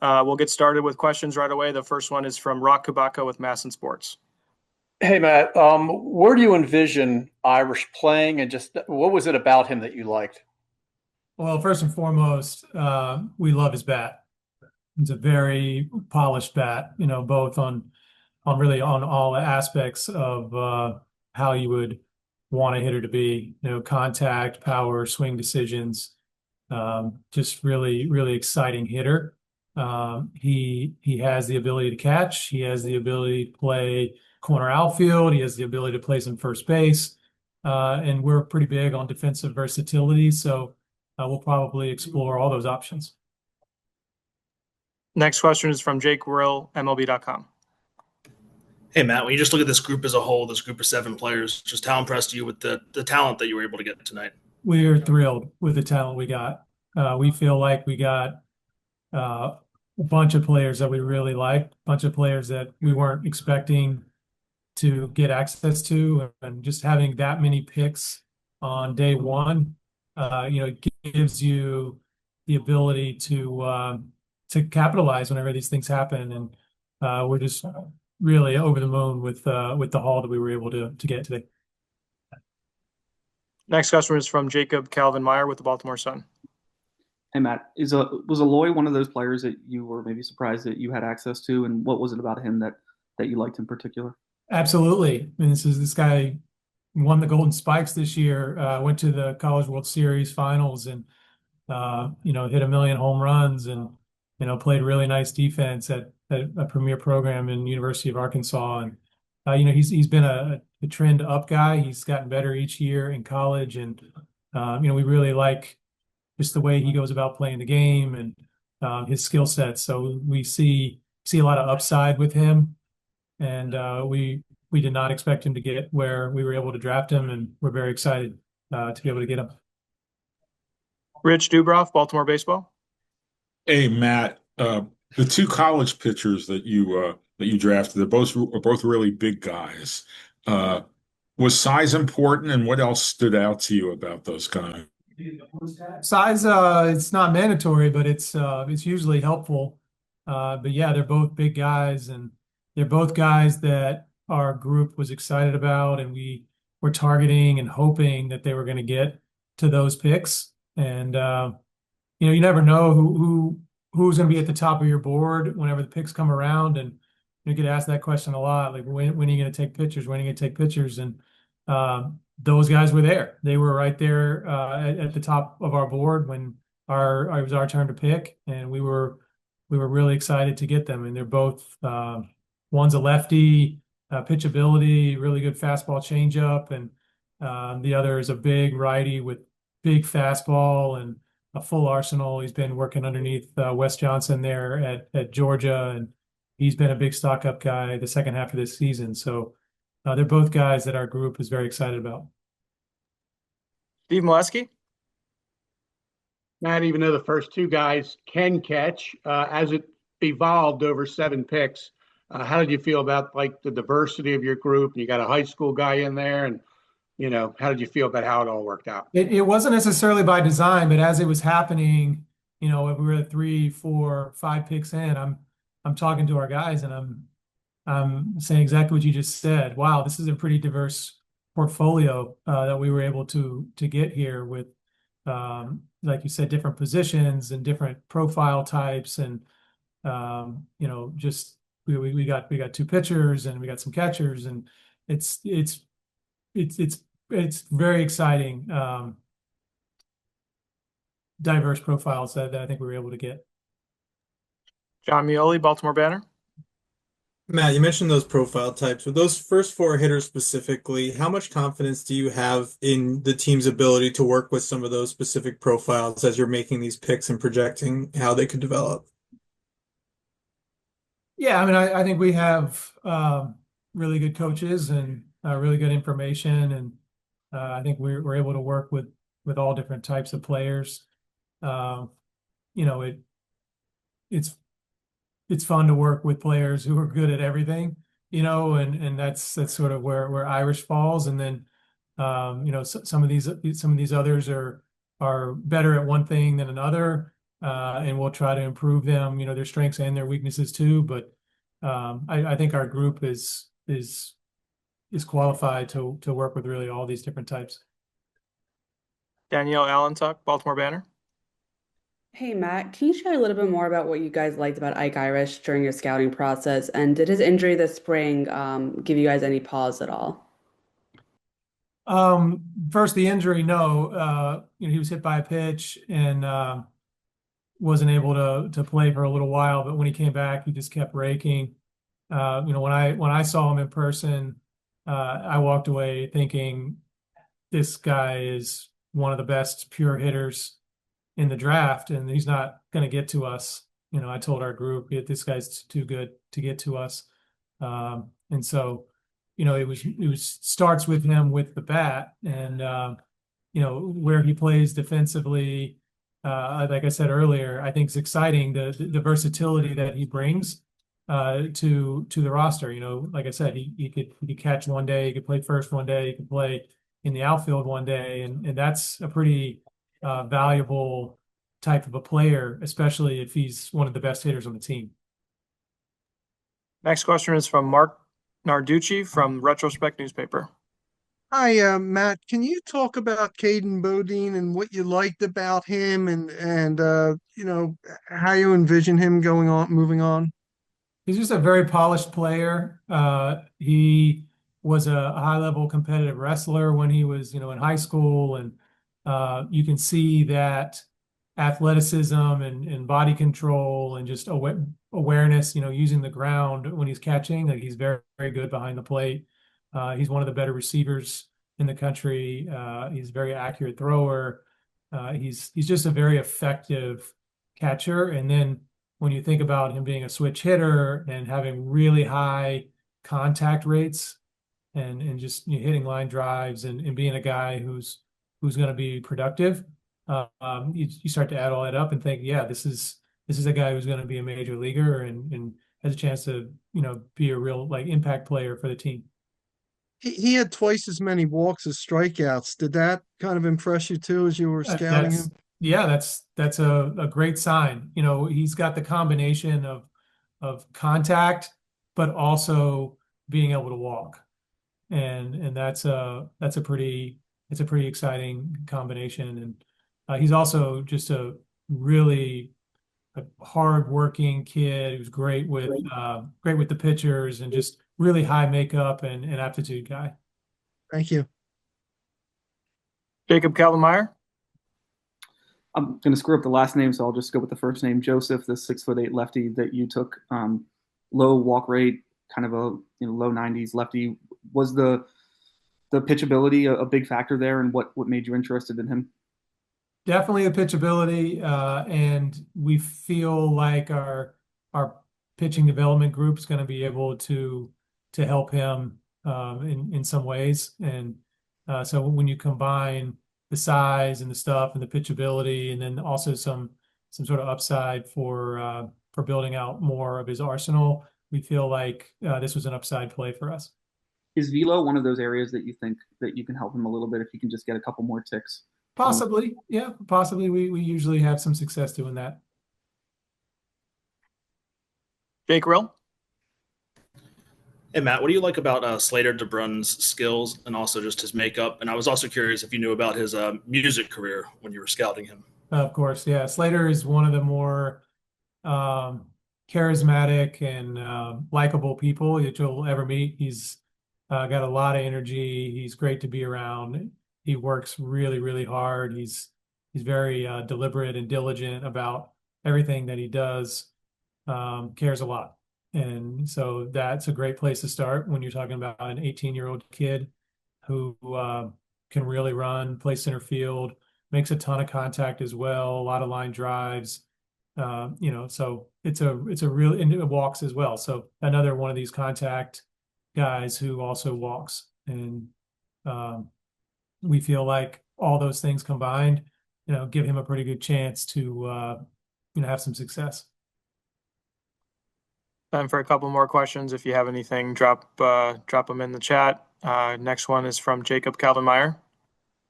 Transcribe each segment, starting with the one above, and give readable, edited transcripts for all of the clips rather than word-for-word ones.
We'll get started with questions right away. The first one is from Rock Kabaka with MASN Sports. Hey Matt, where do you envision Irish playing, and just what was it about him that you liked? Well, first and foremost, we love his bat. It's a very polished bat, both on really on all aspects of how you would want a hitter to be, contact, power, swing decisions. Just really, really exciting hitter. He has the ability to catch. He has the ability to play corner outfield. He has the ability to play some first base. And we're pretty big on defensive versatility. So we'll probably explore all those options. Next question is from Jake Worrell, MLB.com. Hey, Matt, when you just look at this group as a whole, this group of 7 players, just how impressed are you with the talent that you were able to get tonight? We're thrilled with the talent we got. We feel like we got a bunch of players that we really like, a bunch of players that we weren't expecting to get access to, and just having that many picks on day one, gives you the ability to capitalize whenever these things happen. And we're just really over the moon with the haul that we were able to get today. Next question is from Jacob Calvin Meyer with the Baltimore Sun. Hey Matt, was Aloy one of those players that you were maybe surprised that you had access to, and what was it about him that you liked in particular? Absolutely. I mean, this guy won the Golden Spikes this year, went to the College World Series finals, and hit a million home runs, and played really nice defense at a premier program in University of Arkansas. And he's been a trend up guy. He's gotten better each year in college, and we really like just the way he goes about playing the game and his skill set. So we see a lot of upside with him, and we did not expect him to get where we were able to draft him, and we're very excited to be able to get him. Rich Dubroff, Baltimore Baseball. Hey Matt, the 2 college pitchers that you drafted, are both really big guys. Was size important, and what else stood out to you about those guys? Size, it's not mandatory, but it's usually helpful. But yeah, they're both big guys, and they're both guys that our group was excited about, and we were targeting and hoping that they were going to get to those picks. And you never know who's going to be at the top of your board whenever the picks come around, and you get asked that question a lot, like when are you going to take pictures? When are you going to take pictures? And those guys were there. They were right there at the top of our board when it was our turn to pick, and we were really excited to get them. And they're both one's a lefty, pitchability, really good fastball changeup, and the other is a big righty with big fastball and a full arsenal. He's been working underneath Wes Johnson there at Georgia, and he's been a big stock up guy the second half of this season. So they're both guys that our group is very excited about. Steve Molesky. Matt, even though the first 2 guys can catch, as it evolved over 7 picks, how did you feel about like the diversity of your group? And you got a high school guy in there, and how did you feel about how it all worked out? It wasn't necessarily by design, but as it was happening, if we were at 3, 4, 5 picks in, I'm talking to our guys, and I'm saying exactly what you just said. Wow, this is a pretty diverse portfolio that we were able to get here with, like you said, different positions and different profile types, and just we got 2 pitchers, and we got some catchers, and it's very exciting, diverse profiles that I think we were able to get. John Mioli, Baltimore Banner. Matt, you mentioned those profile types. With those first 4 hitters specifically, how much confidence do you have in the team's ability to work with some of those specific profiles as you're making these picks and projecting how they could develop? Yeah, I mean, I think we have really good coaches and really good information, and I think we're able to work with all different types of players. It's fun to work with players who are good at everything, and that's sort of where Irish falls. And then some of these others are better at one thing than another. and we'll try to improve them, their strengths and their weaknesses too. But I think our group is qualified to work with really all these different types. Danielle Allentuck, Baltimore Banner. Hey Matt, can you share a little bit more about what you guys liked about Ike Irish during your scouting process? And did his injury this spring give you guys any pause at all? First, the injury, no. He was hit by a pitch and wasn't able to play for a little while. But when he came back, he just kept raking. When I saw him in person, I walked away thinking this guy is one of the best pure hitters in the draft, and he's not going to get to us. I told our group, this guy's too good to get to us. And so, it was starts with him with the bat, and where he plays defensively. Like I said earlier, I think it's exciting the versatility that he brings to the roster. Like I said, he could catch one day, he could play first one day, he could play in the outfield one day, and that's a pretty valuable type of a player, especially if he's one of the best hitters on the team. Next question is from Mark Narducci from Retrospect newspaper. Hi, Matt. Can you talk about Kaden Bodin and what you liked about him and how you envision him moving on? He's just a very polished player. He was a high-level competitive wrestler when he was, in high school, and you can see that athleticism and body control and just awareness, using the ground when he's catching. Like, he's very, very good behind the plate. He's one of the better receivers in the country. He's a very accurate thrower. He's just a very effective catcher. And then when you think about him being a switch hitter and having really high contact rates and just hitting line drives and being a guy who's going to be productive, you start to add all that up and think, yeah, this is a guy who's going to be a major leaguer and has a chance to be a real impact player for the team. He had twice as many walks as strikeouts. Did that kind of impress you too as you were scouting him? Yeah, that's a great sign. He's got the combination of contact, but also being able to walk, and that's a pretty exciting combination. And he's also just a really hard-working kid who's great with the pitchers and just really high makeup and aptitude guy. Thank you. Jacob Kaltenmeyer. I'm going to screw up the last name, so I'll just go with the first name. Joseph, the 6'8" lefty that you took, low walk rate, kind of a low 90s lefty. Was the pitchability a big factor there, and what made you interested in him? Definitely the pitchability, and we feel like our pitching development group is going to be able to help him in some ways. And so when you combine the size and the stuff and the pitchability, and then also some sort of upside for building out more of his arsenal, we feel like this was an upside play for us. Is velo one of those areas that you think that you can help him a little bit if he can just get a couple more ticks? Possibly, yeah, possibly. We usually have some success doing that. Jake Rill. Hey, Matt, what do you like about Slater Debrun's skills and also just his makeup? And I was also curious if you knew about his music career when you were scouting him. Of course, yeah. Slater is one of the more charismatic and likable people that you'll ever meet. He's got a lot of energy. He's great to be around. He works really, really hard. He's very deliberate and diligent about everything that he does. Cares a lot. And so that's a great place to start when you're talking about an 18-year-old kid who can really run, play center field, makes a ton of contact as well, a lot of line drives. So it's a real, and it walks as well. So another one of these contact guys who also walks. And we feel like all those things combined, give him a pretty good chance to have some success. Time for a couple more questions. If you have anything, drop them in the chat. Next one is from Jacob Kaltenmeyer.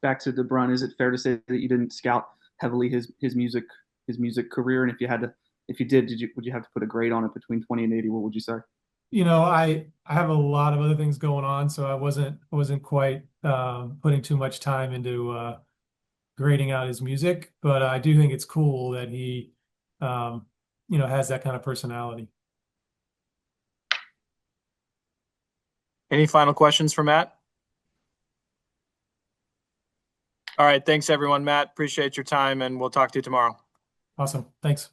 Back to Debrun, is it fair to say that you didn't scout heavily his music his music career? And if you had to, if you did would you have to put a grade on it between 20 and 80? What would you say? I have a lot of other things going on, so I wasn't quite putting too much time into grading out his music, but I do think it's cool that he has that kind of personality. Any final questions for Matt? All right. Thanks, everyone. Matt, appreciate your time, and we'll talk to you tomorrow. Awesome. Thanks.